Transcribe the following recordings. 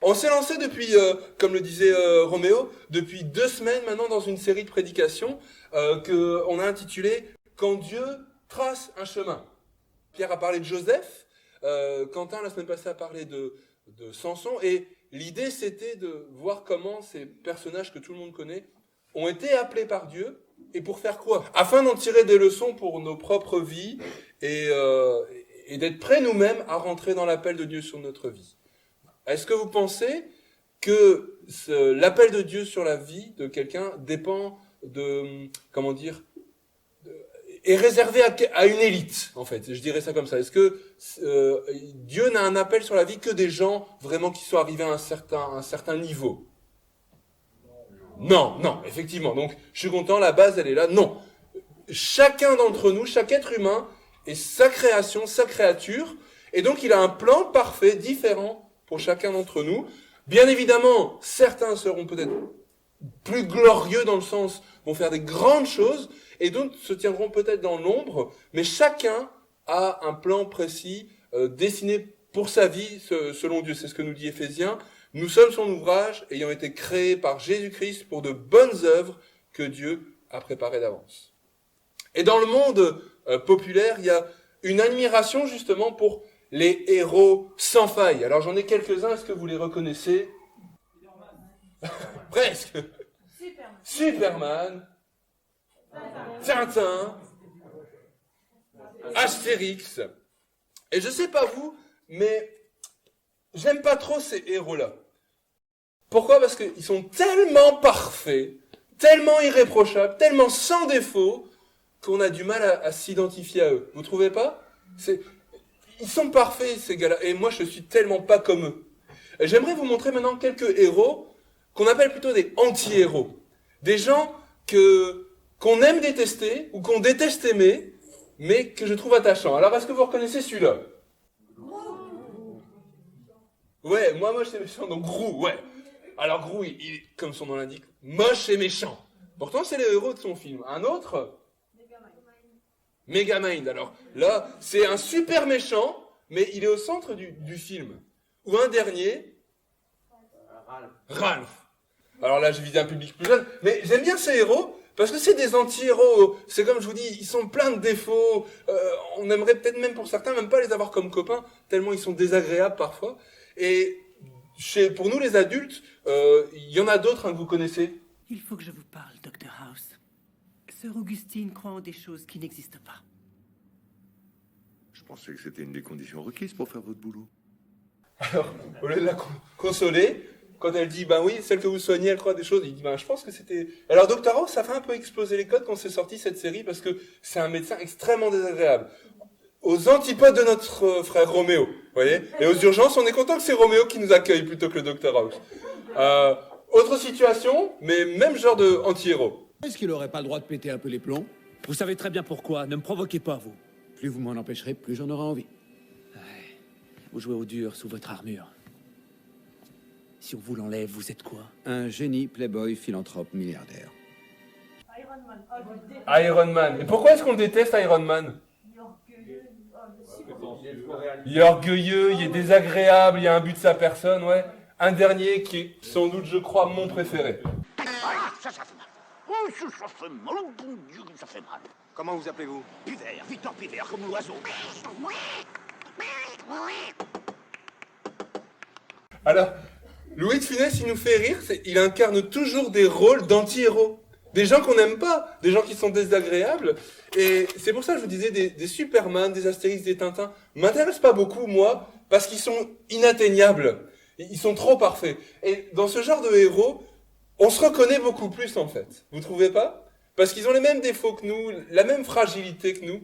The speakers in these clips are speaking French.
On s'est lancé depuis, comme le disait Roméo, depuis 2 semaines maintenant dans une série de prédications qu'on a intitulée « Quand Dieu trace un chemin ». Pierre a parlé de Joseph, Quentin la semaine passée a parlé de Samson, et l'idée c'était de voir comment ces personnages que tout le monde connaît ont été appelés par Dieu, et pour faire quoi? Afin d'en tirer des leçons pour nos propres vies et d'être prêts nous-mêmes à rentrer dans l'appel de Dieu sur notre vie. Est-ce que vous pensez que l'appel de Dieu sur la vie de quelqu'un dépend de, comment dire, est réservé à une élite, en fait? Je dirais ça comme ça. Est-ce que Dieu n'a un appel sur la vie que des gens vraiment qui sont arrivés à un certain niveau? Non, effectivement. Donc, je suis content, la base, elle est là. Non. Chacun d'entre nous, chaque être humain, est sa création, sa créature, et donc il a un plan parfait, différent pour chacun d'entre nous. Bien évidemment, certains seront peut-être plus glorieux dans le sens, vont faire des grandes choses, et d'autres se tiendront peut-être dans l'ombre, mais chacun a un plan précis, dessiné pour sa vie, selon Dieu. C'est ce que nous dit Éphésiens. Nous sommes son ouvrage, ayant été créés par Jésus-Christ pour de bonnes œuvres que Dieu a préparées d'avance. Et dans le monde populaire, il y a une admiration justement pour les héros sans faille. Alors j'en ai quelques-uns, est-ce que vous les reconnaissez? Presque. Superman, Tintin, Astérix. Et je sais pas vous, mais j'aime pas trop ces héros-là. Pourquoi? Parce qu'ils sont tellement parfaits, tellement irréprochables, tellement sans défaut, qu'on a du mal à s'identifier à eux. Vous trouvez pas? Ils sont parfaits, ces gars-là, et moi je suis tellement pas comme eux. Et j'aimerais vous montrer maintenant quelques héros qu'on appelle plutôt des anti-héros. Des gens qu'on aime détester, ou qu'on déteste aimer, mais que je trouve attachants. Alors est-ce que vous reconnaissez celui-là? Ouais, moi moche et méchant, donc Gru, ouais. Alors Gru, il est, comme son nom l'indique, moche et méchant. Pourtant c'est le héros de son film. Un autre? Megamind. Alors là, c'est un super méchant, mais il est au centre du film. Ou un dernier, Ralph. Alors là, je visais un public plus jeune, mais j'aime bien ces héros, parce que c'est des anti-héros. C'est comme je vous dis, ils sont pleins de défauts. On aimerait peut-être même pour certains, même pas les avoir comme copains, tellement ils sont désagréables parfois. Et pour nous les adultes, il y en a d'autres que vous connaissez. Il faut que je vous parle, Dr House. Sœur Augustine croit en des choses qui n'existent pas. Je pensais que c'était une des conditions requises pour faire votre boulot. Alors, au lieu de la consoler, quand elle dit, ben oui, celle que vous soignez, elle croit des choses, il dit, ben je pense que c'était... Alors, Dr House, ça fait un peu exploser les codes quand c'est sorti cette série, parce que c'est un médecin extrêmement désagréable. Aux antipodes de notre frère Roméo, vous voyez? Et aux urgences, on est content que c'est Roméo qui nous accueille plutôt que le Dr House. Autre situation, mais même genre de anti-héros. Est-ce qu'il aurait pas le droit de péter un peu les plombs? Vous savez très bien pourquoi. Ne me provoquez pas, vous. Plus vous m'en empêcherez, plus j'en aurai envie. Ouais. Vous jouez au dur sous votre armure. Si on vous l'enlève, vous êtes quoi? Un génie, playboy, philanthrope, milliardaire. Iron Man. Et pourquoi est-ce qu'on déteste Iron Man? Il est orgueilleux, il est désagréable, il y a un but de sa personne, ouais. Un dernier qui est sans doute, je crois, mon préféré. Ah, ça fait mal. Oh, ça fait mal. Oh, bon Dieu, ça fait mal. Comment vous appelez-vous? Pivert, Victor Pivert, comme l'oiseau. Alors, Louis de Funès, il nous fait rire, il incarne toujours des rôles d'anti-héros. Des gens qu'on n'aime pas, des gens qui sont désagréables. Et c'est pour ça que je vous disais, des Superman, des Astérix, des Tintins, m'intéressent pas beaucoup, moi, parce qu'ils sont inatteignables. Ils sont trop parfaits. Et dans ce genre de héros, on se reconnaît beaucoup plus, en fait. Vous trouvez pas? Parce qu'ils ont les mêmes défauts que nous, la même fragilité que nous.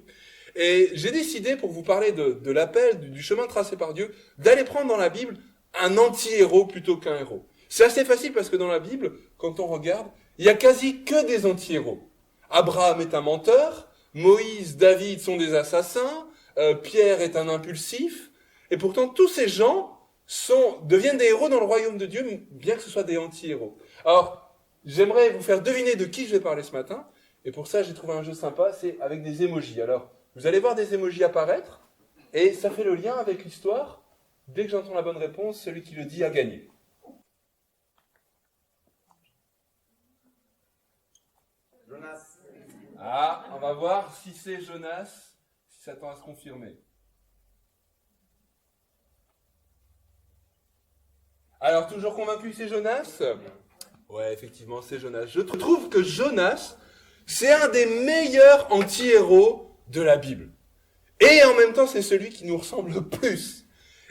Et j'ai décidé, pour vous parler de l'appel, du chemin tracé par Dieu, d'aller prendre dans la Bible un anti-héros plutôt qu'un héros. C'est assez facile parce que dans la Bible, quand on regarde, il y a quasi que des anti-héros. Abraham est un menteur, Moïse, David sont des assassins, Pierre est un impulsif, et pourtant tous ces gens deviennent des héros dans le royaume de Dieu, bien que ce soit des anti-héros. Alors, j'aimerais vous faire deviner de qui je vais parler ce matin, et pour ça, j'ai trouvé un jeu sympa, c'est avec des émojis. Alors, vous allez voir des émojis apparaître, et ça fait le lien avec l'histoire. Dès que j'entends la bonne réponse, celui qui le dit a gagné. Jonas. Ah, on va voir si c'est Jonas, si ça tend à se confirmer. Alors, toujours convaincu que c'est Jonas ? Ouais, effectivement, c'est Jonas. Je trouve que Jonas, c'est un des meilleurs anti-héros de la Bible. Et en même temps, c'est celui qui nous ressemble le plus.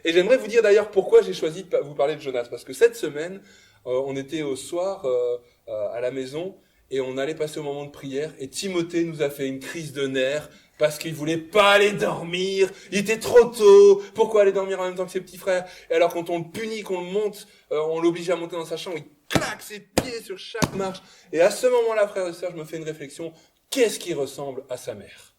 Et j'aimerais vous dire d'ailleurs pourquoi j'ai choisi de vous parler de Jonas. Parce que cette semaine, on était au soir à la maison et on allait passer au moment de prière. Et Timothée nous a fait une crise de nerfs parce qu'il voulait pas aller dormir. Il était trop tôt. Pourquoi aller dormir en même temps que ses petits frères ? Et alors quand on le punit, qu'on le monte, on l'oblige à monter dans sa chambre, il claque ses pieds sur chaque marche. Et à ce moment-là, frères et sœurs, je me fais une réflexion. Qu'est-ce qui ressemble à sa mère ?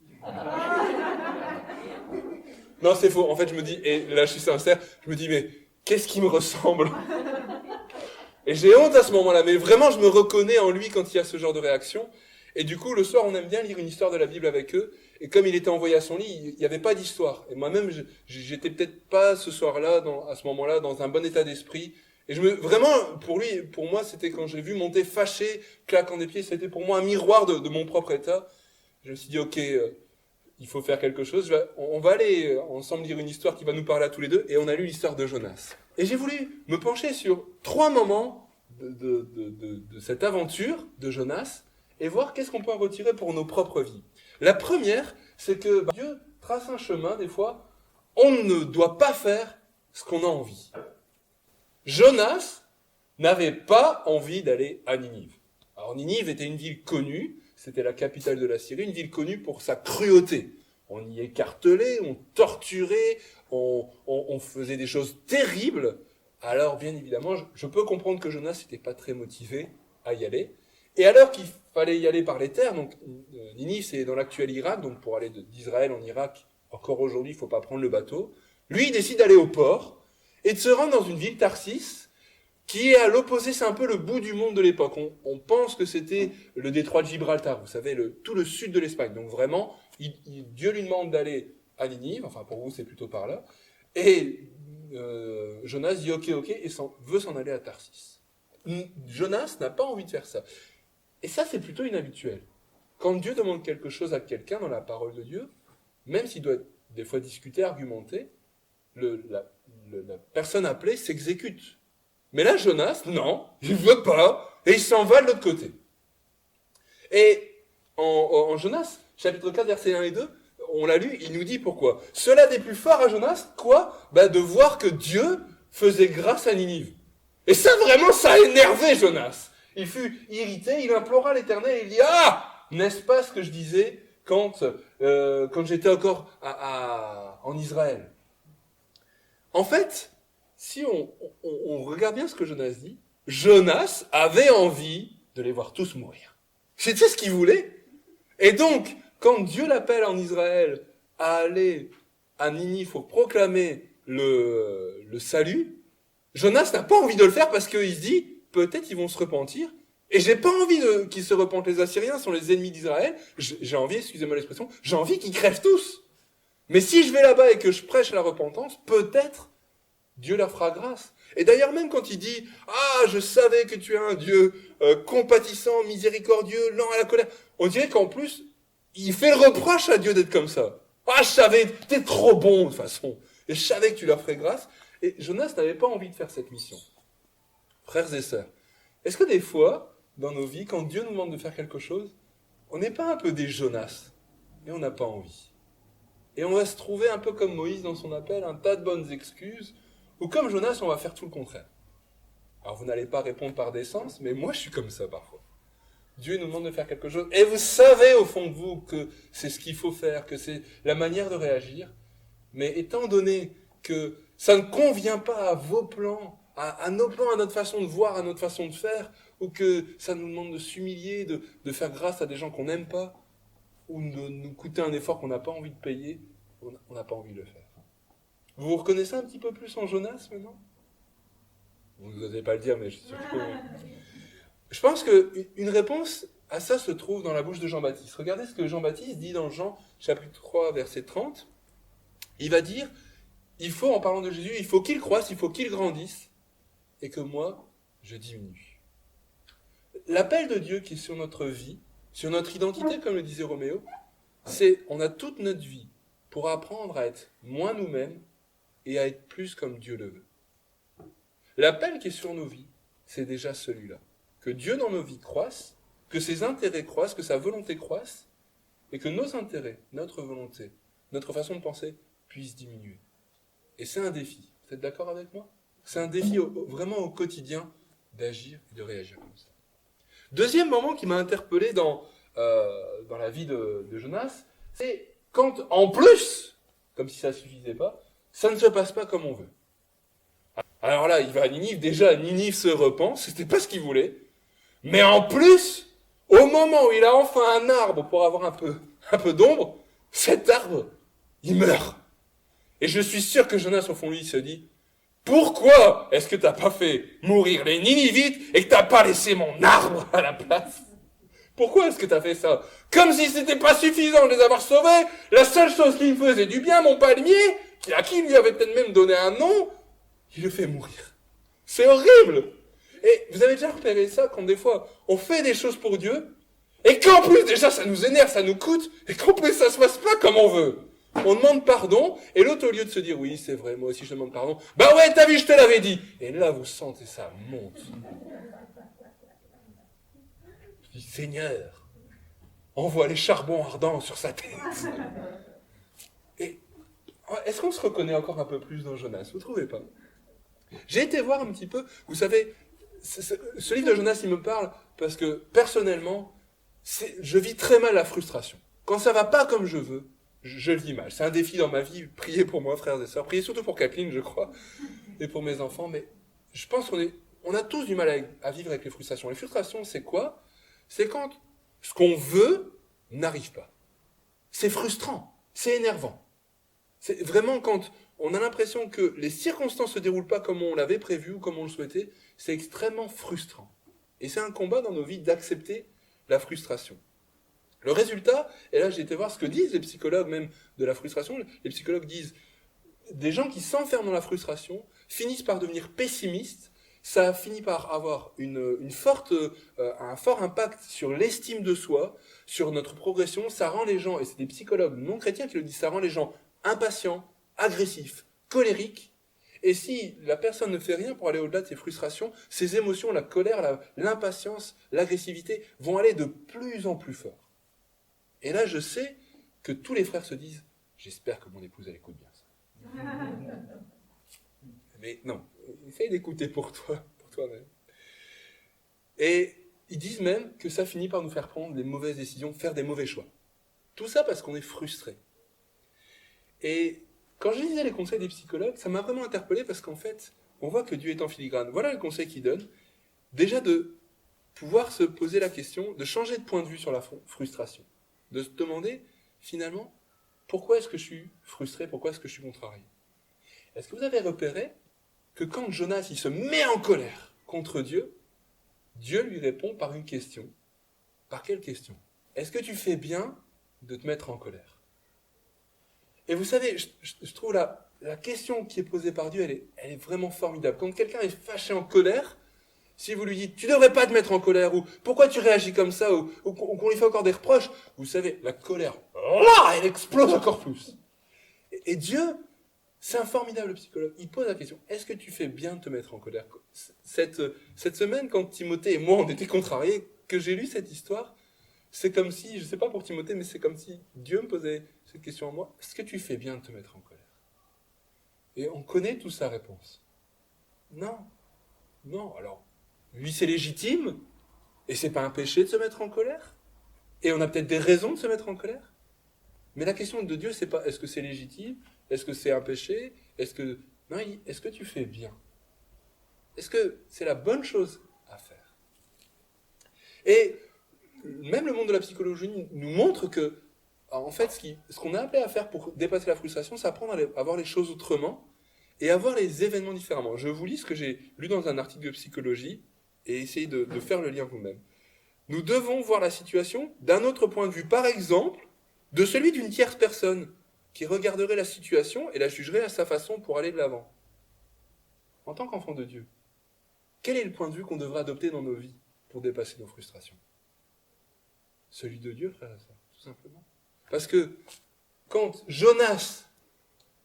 Non, c'est faux. En fait, je me dis, et là, je suis sincère, je me dis, mais qu'est-ce qui me ressemble ? Et j'ai honte à ce moment-là, mais vraiment, je me reconnais en lui quand il y a ce genre de réaction. Et du coup, le soir, on aime bien lire une histoire de la Bible avec eux. Et comme il était envoyé à son lit, il n'y avait pas d'histoire. Et moi-même, j'étais peut-être pas ce soir-là, à ce moment-là, dans un bon état d'esprit. Et vraiment, pour moi, c'était quand j'ai vu monter fâché, claquant des pieds, c'était pour moi un miroir de mon propre état. Je me suis dit, ok, il faut faire quelque chose. On va aller ensemble lire une histoire qui va nous parler à tous les deux. Et on a lu l'histoire de Jonas. Et j'ai voulu me pencher sur 3 moments de cette aventure de Jonas et voir qu'est-ce qu'on peut en retirer pour nos propres vies. La première, c'est que Dieu trace un chemin, des fois, on ne doit pas faire ce qu'on a envie. Jonas n'avait pas envie d'aller à Ninive. Alors Ninive était une ville connue, c'était la capitale de la Syrie, une ville connue pour sa cruauté. On y écartelait, on torturait, on faisait des choses terribles. Alors bien évidemment, je peux comprendre que Jonas n'était pas très motivé à y aller. Et alors qu'il fallait y aller par les terres, donc Ninive c'est dans l'actuel Irak, donc pour aller d'Israël en Irak, encore aujourd'hui il ne faut pas prendre le bateau. Lui il décide d'aller au port et de se rendre dans une ville, Tarsis, qui est à l'opposé, c'est un peu le bout du monde de l'époque. On pense que c'était le détroit de Gibraltar, vous savez, tout le sud de l'Espagne. Donc vraiment, Dieu lui demande d'aller à Ninive, enfin pour vous c'est plutôt par là, et Jonas dit ok, et veut s'en aller à Tarsis. Jonas n'a pas envie de faire ça. Et ça c'est plutôt inhabituel. Quand Dieu demande quelque chose à quelqu'un dans la parole de Dieu, même s'il doit des fois discuter, argumenter, la personne appelée s'exécute. Mais là, Jonas, non, il veut pas, et il s'en va de l'autre côté. Et en Jonas, chapitre 4, versets 1 et 2, on l'a lu, il nous dit pourquoi. Cela des plus fort à Jonas, quoi ? De voir que Dieu faisait grâce à Ninive. Et ça, vraiment, ça a énervé Jonas. Il fut irrité, il implora l'Éternel, et il dit, ah, n'est-ce pas ce que je disais quand j'étais encore en Israël ? En fait, si on regarde bien ce que Jonas dit, Jonas avait envie de les voir tous mourir. C'était ce qu'il voulait. Et donc, quand Dieu l'appelle en Israël à aller à Ninive pour proclamer le salut, Jonas n'a pas envie de le faire parce qu'il se dit, peut-être ils vont se repentir. Et j'ai pas envie qu'ils se repentent. Les Assyriens sont les ennemis d'Israël. J'ai envie, excusez-moi l'expression, j'ai envie qu'ils crèvent tous. Mais si je vais là-bas et que je prêche la repentance, peut-être Dieu leur fera grâce. Et d'ailleurs, même quand il dit « Ah, je savais que tu es un Dieu compatissant, miséricordieux, lent à la colère », on dirait qu'en plus, il fait le reproche à Dieu d'être comme ça. « Ah, je savais, t'es trop bon de toute façon. Et je savais que tu leur ferais grâce. » Et Jonas n'avait pas envie de faire cette mission. Frères et sœurs, est-ce que des fois, dans nos vies, quand Dieu nous demande de faire quelque chose, on n'est pas un peu des Jonas et on n'a pas envie ? Et on va se trouver un peu comme Moïse dans son appel, un tas de bonnes excuses, ou comme Jonas, on va faire tout le contraire. Alors vous n'allez pas répondre par décence, mais moi je suis comme ça parfois. Dieu nous demande de faire quelque chose, et vous savez au fond de vous que c'est ce qu'il faut faire, que c'est la manière de réagir, mais étant donné que ça ne convient pas à vos plans, à nos plans, à notre façon de voir, à notre façon de faire, ou que ça nous demande de s'humilier, de faire grâce à des gens qu'on n'aime pas, ou de nous coûter un effort qu'on n'a pas envie de payer, on n'a pas envie de le faire. Vous vous reconnaissez un petit peu plus en Jonas maintenant? Vous n'osez pas le dire, mais je suis sûr que... Je pense qu'une réponse à ça se trouve dans la bouche de Jean-Baptiste. Regardez ce que Jean-Baptiste dit dans Jean chapitre 3, verset 30. Il va dire, il faut, en parlant de Jésus, il faut qu'il croisse, il faut qu'il grandisse, et que moi, je diminue. L'appel de Dieu qui est sur notre vie, sur notre identité, comme le disait Roméo, c'est, on a toute notre vie pour apprendre à être moins nous-mêmes et à être plus comme Dieu le veut. L'appel qui est sur nos vies, c'est déjà celui-là. Que Dieu dans nos vies croisse, que ses intérêts croissent, que sa volonté croisse, et que nos intérêts, notre volonté, notre façon de penser puissent diminuer. Et c'est un défi. Vous êtes d'accord avec moi? C'est un défi vraiment au quotidien d'agir et de réagir comme ça. Deuxième moment qui m'a interpellé dans la vie de Jonas, c'est quand, en plus, comme si ça ne suffisait pas, ça ne se passe pas comme on veut. Alors là, il va à Ninive, déjà Ninive se repent, c'était pas ce qu'il voulait, mais en plus, au moment où il a enfin un arbre pour avoir un peu d'ombre, cet arbre, il meurt. Et je suis sûr que Jonas, au fond de lui, se dit, pourquoi est-ce que t'as pas fait mourir les Ninivites et que t'as pas laissé mon arbre à la place? Pourquoi est-ce que t'as fait ça? Comme si c'était pas suffisant de les avoir sauvés, la seule chose qui me faisait du bien, mon palmier, à qui il lui avait peut-être même donné un nom, il le fait mourir. C'est horrible! Et vous avez déjà repéré ça quand des fois on fait des choses pour Dieu, et qu'en plus déjà ça nous énerve, ça nous coûte, et qu'en plus ça se passe pas comme on veut. On demande pardon, et l'autre au lieu de se dire oui c'est vrai, moi aussi je demande pardon, bah ouais t'as vu je te l'avais dit. Et là vous sentez ça monte. Je dis Seigneur, envoie les charbons ardents sur sa tête. Et est-ce qu'on se reconnaît encore un peu plus dans Jonas? Vous trouvez pas? J'ai été voir un petit peu, vous savez, ce livre de Jonas, il me parle parce que, personnellement, je vis très mal la frustration. Quand ça va pas comme je veux, je le vis mal. C'est un défi dans ma vie. Priez pour moi, frères et sœurs. Priez surtout pour Kathleen, je crois, et pour mes enfants. Mais je pense qu'on a tous du mal à vivre avec les frustrations. Les frustrations, c'est quoi? C'est quand ce qu'on veut n'arrive pas. C'est frustrant. C'est énervant. C'est vraiment quand on a l'impression que les circonstances se déroulent pas comme on l'avait prévu ou comme on le souhaitait, c'est extrêmement frustrant. Et c'est un combat dans nos vies d'accepter la frustration. Le résultat, et là j'ai été voir ce que disent les psychologues même de la frustration, les psychologues disent des gens qui s'enferment dans la frustration finissent par devenir pessimistes, ça finit par avoir un fort impact sur l'estime de soi, sur notre progression, ça rend les gens, et c'est des psychologues non chrétiens qui le disent, ça rend les gens impatients, agressifs, colériques, et si la personne ne fait rien pour aller au-delà de ses frustrations, ses émotions, la colère, l'impatience, l'agressivité vont aller de plus en plus fort. Et là, je sais que tous les frères se disent « J'espère que mon épouse, elle écoute bien ça. » Mais non, essaye d'écouter pour toi-même. Et ils disent même que ça finit par nous faire prendre des mauvaises décisions, faire des mauvais choix. Tout ça parce qu'on est frustré. Et quand je lisais les conseils des psychologues, ça m'a vraiment interpellé parce qu'en fait, on voit que Dieu est en filigrane. Voilà le conseil qu'il donne. Déjà de pouvoir se poser la question, de changer de point de vue sur la frustration. De se demander, finalement, pourquoi est-ce que je suis frustré, pourquoi est-ce que je suis contrarié? Est-ce que vous avez repéré que quand Jonas il se met en colère contre Dieu, Dieu lui répond par une question. Par quelle question? Est-ce que tu fais bien de te mettre en colère? Et vous savez, je trouve la question qui est posée par Dieu, elle est vraiment formidable. Quand quelqu'un est fâché en colère, si vous lui dites « tu devrais pas te mettre en colère » ou « pourquoi tu réagis comme ça » ou qu'on lui fait encore des reproches, vous savez, la colère, là, elle explose encore plus. Et Dieu, c'est un formidable psychologue. Il pose la question « est-ce que tu fais bien de te mettre en colère » Cette semaine, quand Timothée et moi, on était contrariés, que j'ai lu cette histoire, c'est comme si, je ne sais pas pour Timothée, mais c'est comme si Dieu me posait cette question à moi. Est-ce que tu fais bien de te mettre en colère? Et on connaît tous sa réponse. Non. Non. Alors, lui, c'est légitime, et c'est pas un péché de se mettre en colère. Et on a peut-être des raisons de se mettre en colère. Mais la question de Dieu, c'est pas est-ce que c'est légitime? Est-ce que c'est un péché? Non, est-ce que tu fais bien? Est-ce que c'est la bonne chose à faire? Et même le monde de la psychologie nous montre que en fait, ce qu'on est appelé à faire pour dépasser la frustration, c'est apprendre à voir les choses autrement et à voir les événements différemment. Je vous lis ce que j'ai lu dans un article de psychologie et essayez de faire le lien vous-même. Nous devons voir la situation d'un autre point de vue, par exemple, de celui d'une tierce personne qui regarderait la situation et la jugerait à sa façon pour aller de l'avant. En tant qu'enfant de Dieu, quel est le point de vue qu'on devrait adopter dans nos vies pour dépasser nos frustrations? Celui de Dieu, frères et sœurs, tout simplement. Parce que quand Jonas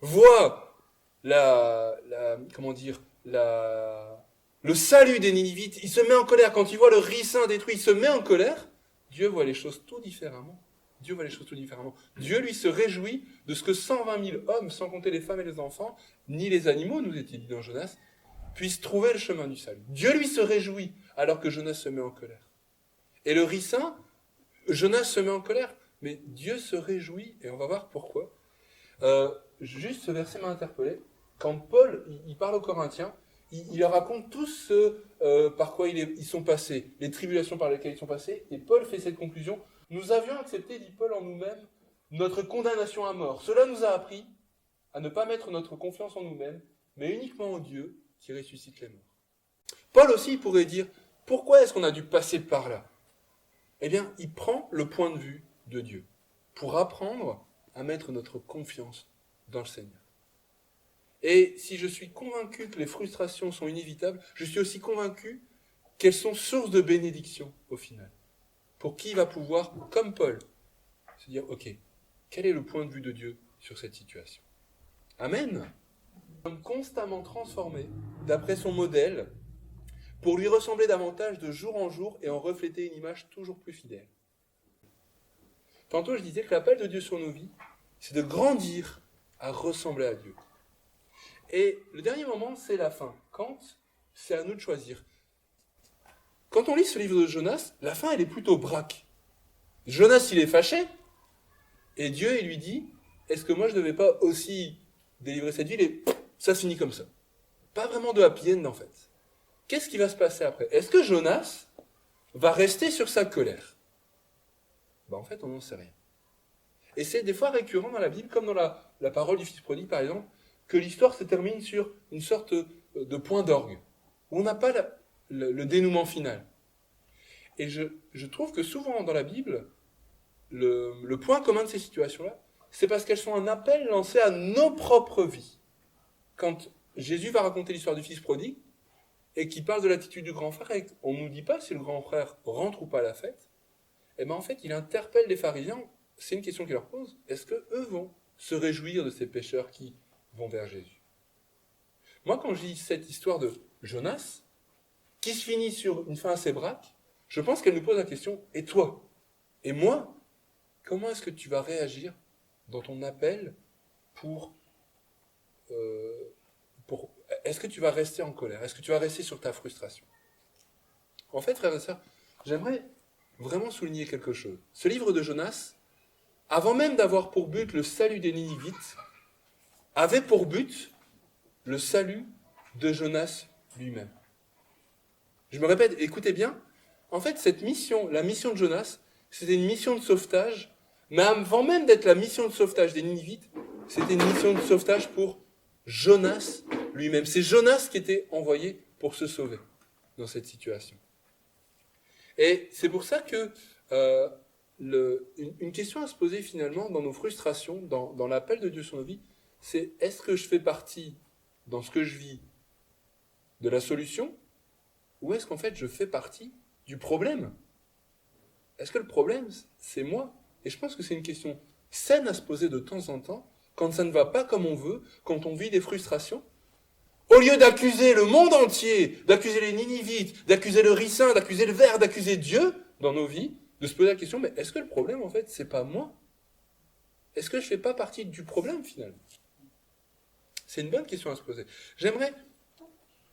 voit le salut des Ninivites, il se met en colère. Quand il voit le ricin détruit, il se met en colère. Dieu voit les choses tout différemment. Dieu, lui, se réjouit de ce que 120 000 hommes, sans compter les femmes et les enfants, ni les animaux, nous est-il dit dans Jonas, puissent trouver le chemin du salut. Dieu, lui, se réjouit alors que Jonas se met en colère. Et le ricin, Jonas se met en colère, mais Dieu se réjouit, et on va voir pourquoi. Juste ce verset m'a interpellé. Quand Paul, il parle aux Corinthiens, il leur raconte tout ce par quoi ils sont passés, les tribulations par lesquelles ils sont passés, et Paul fait cette conclusion. Nous avions accepté, dit Paul en nous-mêmes, notre condamnation à mort. Cela nous a appris à ne pas mettre notre confiance en nous-mêmes, mais uniquement en Dieu qui ressuscite les morts. Paul aussi pourrait dire, pourquoi est-ce qu'on a dû passer par là? Eh bien, il prend le point de vue de Dieu pour apprendre à mettre notre confiance dans le Seigneur. Et si je suis convaincu que les frustrations sont inévitables, je suis aussi convaincu qu'elles sont source de bénédiction au final. Pour qui va pouvoir, comme Paul, se dire, ok, quel est le point de vue de Dieu sur cette situation? Amen. Nous sommes constamment transformés d'après son modèle pour lui ressembler davantage de jour en jour et en refléter une image toujours plus fidèle. Tantôt, je disais que l'appel de Dieu sur nos vies, c'est de grandir à ressembler à Dieu. Et le dernier moment, c'est la fin, quand c'est à nous de choisir. Quand on lit ce livre de Jonas, la fin, elle est plutôt braque. Jonas, il est fâché, et Dieu, il lui dit, est-ce que moi, je ne devais pas aussi délivrer cette ville? Et ça se finit comme ça. Pas vraiment de happy end, en fait. Qu'est-ce qui va se passer après? Est-ce que Jonas va rester sur sa colère? En fait, on n'en sait rien. Et c'est des fois récurrent dans la Bible, comme dans la parole du Fils prodigue, par exemple, que l'histoire se termine sur une sorte de point d'orgue, où on n'a pas le dénouement final. Et je trouve que souvent dans la Bible, le point commun de ces situations-là, c'est parce qu'elles sont un appel lancé à nos propres vies. Quand Jésus va raconter l'histoire du Fils prodigue, et qu'il parle de l'attitude du grand frère, et on ne nous dit pas si le grand frère rentre ou pas à la fête, et bien en fait, il interpelle les pharisiens, c'est une question qu'il leur pose, est-ce qu'eux vont se réjouir de ces pécheurs qui vont vers Jésus? Moi, quand je lis cette histoire de Jonas, qui se finit sur une fin assez braque, je pense qu'elle nous pose la question, et toi? Et moi? Comment est-ce que tu vas réagir dans ton appel est-ce que tu vas rester en colère? Est-ce que tu vas rester sur ta frustration? En fait, frères et sœurs, j'aimerais vraiment souligner quelque chose. Ce livre de Jonas, avant même d'avoir pour but le salut des Ninivites, avait pour but le salut de Jonas lui-même. Je me répète, écoutez bien, en fait, cette mission, la mission de Jonas, c'était une mission de sauvetage, mais avant même d'être la mission de sauvetage des Ninivites, c'était une mission de sauvetage pour Jonas lui-même. C'est Jonas qui était envoyé pour se sauver dans cette situation. Et c'est pour ça que une question à se poser finalement dans nos frustrations, dans l'appel de Dieu sur nos vies, c'est est-ce que je fais partie, dans ce que je vis, de la solution, ou est-ce qu'en fait je fais partie du problème? Est-ce que le problème, c'est moi? Et je pense que c'est une question saine à se poser de temps en temps, quand ça ne va pas comme on veut, quand on vit des frustrations. Au lieu d'accuser le monde entier, d'accuser les Ninivites, d'accuser le ricin, d'accuser le ver, d'accuser Dieu dans nos vies, de se poser la question, mais est-ce que le problème, en fait, c'est pas moi? Est-ce que je fais pas partie du problème, finalement? C'est une bonne question à se poser. J'aimerais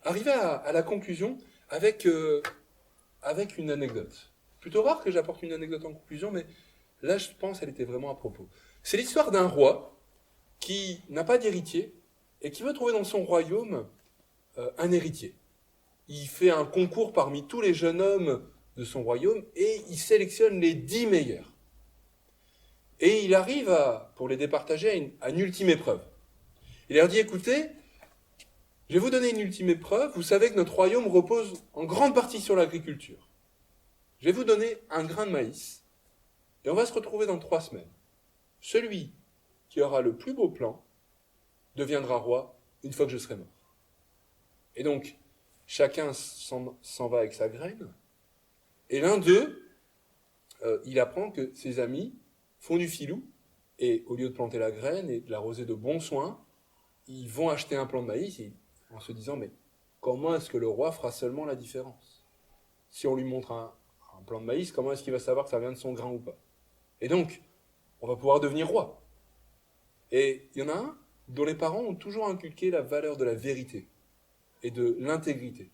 arriver à la conclusion avec une anecdote. Plutôt rare que j'apporte une anecdote en conclusion, mais là, je pense qu'elle était vraiment à propos. C'est l'histoire d'un roi qui n'a pas d'héritier et qui veut trouver dans son royaume un héritier. Il fait un concours parmi tous les jeunes hommes de son royaume et il sélectionne les 10 meilleurs. Et il arrive, pour les départager, à une ultime épreuve. Il leur dit, écoutez, je vais vous donner une ultime épreuve. Vous savez que notre royaume repose en grande partie sur l'agriculture. Je vais vous donner un grain de maïs. Et on va se retrouver dans 3 semaines. Celui qui aura le plus beau plan deviendra roi une fois que je serai mort. Et donc, chacun s'en va avec sa graine. Et l'un d'eux, il apprend que ses amis font du filou. Et au lieu de planter la graine et de l'arroser de bons soins, ils vont acheter un plant de maïs en se disant, mais comment est-ce que le roi fera seulement la différence? Si on lui montre un plant de maïs, comment est-ce qu'il va savoir que ça vient de son grain ou pas? Et donc, on va pouvoir devenir roi. Et il y en a un dont les parents ont toujours inculqué la valeur de la vérité et de l'intégrité.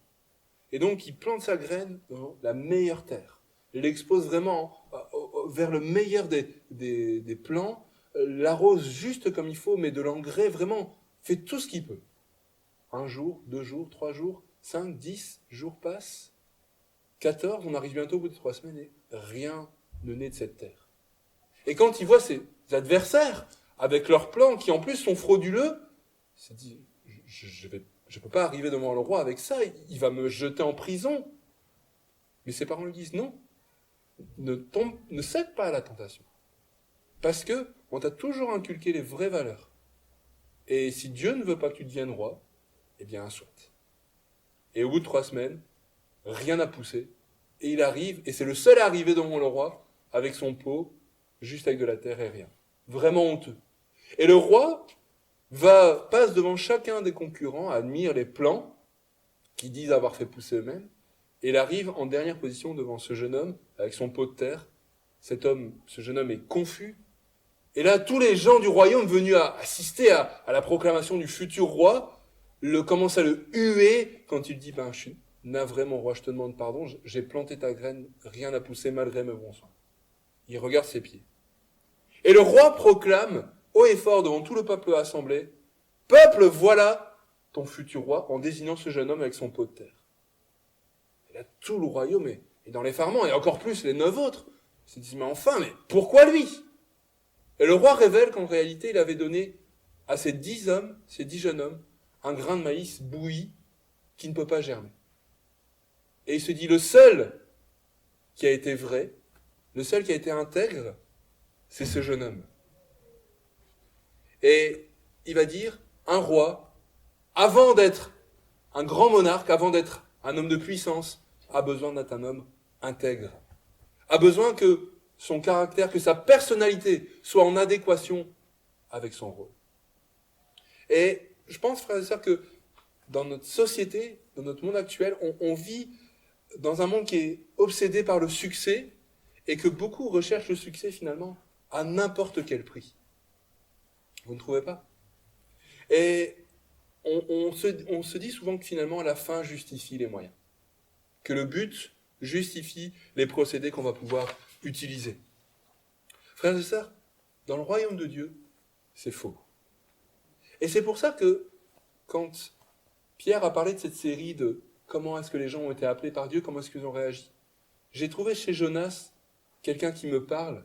Et donc, il plante sa graine dans la meilleure terre. Il l'expose vraiment vers le meilleur des plants, l'arrose juste comme il faut, mais de l'engrais, vraiment, fait tout ce qu'il peut. 1 jour, 2 jours, 3 jours, 5, 10 jours passent, 14, on arrive bientôt au bout de 3 semaines et rien ne naît de cette terre. Et quand il voit ses adversaires, avec leurs plans qui en plus sont frauduleux, il se dit, je ne peux pas arriver devant le roi avec ça, il va me jeter en prison. Mais ses parents lui disent, non, ne cède pas à la tentation. Parce que on t'a toujours inculqué les vraies valeurs. Et si Dieu ne veut pas que tu deviennes roi, eh bien, soit. Et au bout de 3 semaines, rien n'a poussé. Et il arrive, et c'est le seul à arriver devant le roi, avec son pot, juste avec de la terre et rien. Vraiment honteux. Et le roi passe devant chacun des concurrents, admire les plans qu'ils disent avoir fait pousser eux-mêmes, et il arrive en dernière position devant ce jeune homme, avec son pot de terre. Ce jeune homme est confus. Et là, tous les gens du royaume venus assister à la proclamation du futur roi, commencent à le huer quand il dit, je suis navré mon roi, je te demande pardon, j'ai planté ta graine, rien n'a poussé malgré mes bons soins. Il regarde ses pieds. Et le roi proclame, haut et fort devant tout le peuple assemblé, « Peuple, voilà ton futur roi », en désignant ce jeune homme avec son pot de terre. Et là, tout le royaume est dans l'effarement, et encore plus les 9 autres. Ils se disent, mais pourquoi lui? Et le roi révèle qu'en réalité, il avait donné à ces 10 hommes, ces 10 jeunes hommes, un grain de maïs bouilli qui ne peut pas germer. Et il se dit, le seul qui a été vrai, le seul qui a été intègre, c'est ce jeune homme. Et il va dire, un roi, avant d'être un grand monarque, avant d'être un homme de puissance, a besoin d'être un homme intègre. A besoin que son caractère, que sa personnalité soit en adéquation avec son rôle. Et je pense, frères et sœurs, que dans notre société, dans notre monde actuel, on vit dans un monde qui est obsédé par le succès et que beaucoup recherchent le succès finalement à n'importe quel prix. Vous ne trouvez pas? Et on se dit souvent que finalement la fin justifie les moyens. Que le but justifie les procédés qu'on va pouvoir utiliser. Frères et sœurs, dans le royaume de Dieu, c'est faux. Et c'est pour ça que quand Pierre a parlé de cette série de comment est-ce que les gens ont été appelés par Dieu, comment est-ce qu'ils ont réagi, j'ai trouvé chez Jonas quelqu'un qui me parle,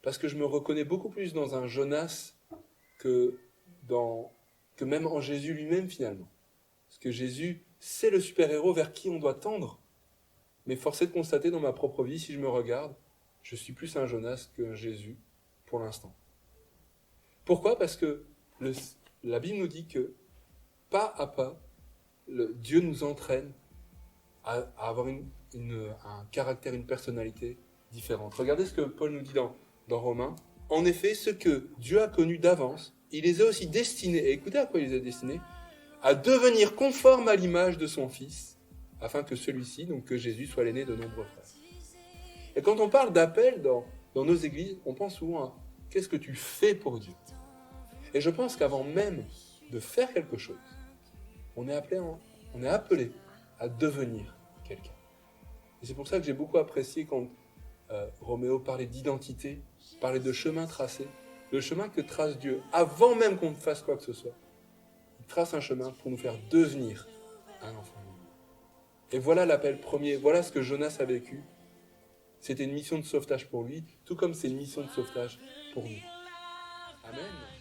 parce que je me reconnais beaucoup plus dans un Jonas que même en Jésus lui-même finalement. Parce que Jésus, c'est le super-héros vers qui on doit tendre. Mais force est de constater dans ma propre vie, si je me regarde, je suis plus un Jonas qu'un Jésus pour l'instant. Pourquoi? Parce que la Bible nous dit que pas à pas, Dieu nous entraîne à avoir un caractère, une personnalité différente. Regardez ce que Paul nous dit dans Romains. En effet, ce que Dieu a connu d'avance, il les a aussi destinés, et écoutez à quoi il les a destinés, à devenir conformes à l'image de son Fils, afin que celui-ci, donc que Jésus, soit l'aîné de nombreux frères. Et quand on parle d'appel dans nos églises, on pense souvent à qu'est-ce que tu fais pour Dieu? Et je pense qu'avant même de faire quelque chose, on est appelé à devenir quelqu'un. Et c'est pour ça que j'ai beaucoup apprécié quand Roméo parlait d'identité, parlait de chemin tracé, le chemin que trace Dieu, avant même qu'on fasse quoi que ce soit. Il trace un chemin pour nous faire devenir un enfant de Dieu. Et voilà l'appel premier, voilà ce que Jonas a vécu. C'était une mission de sauvetage pour lui, tout comme c'est une mission de sauvetage pour nous. Amen.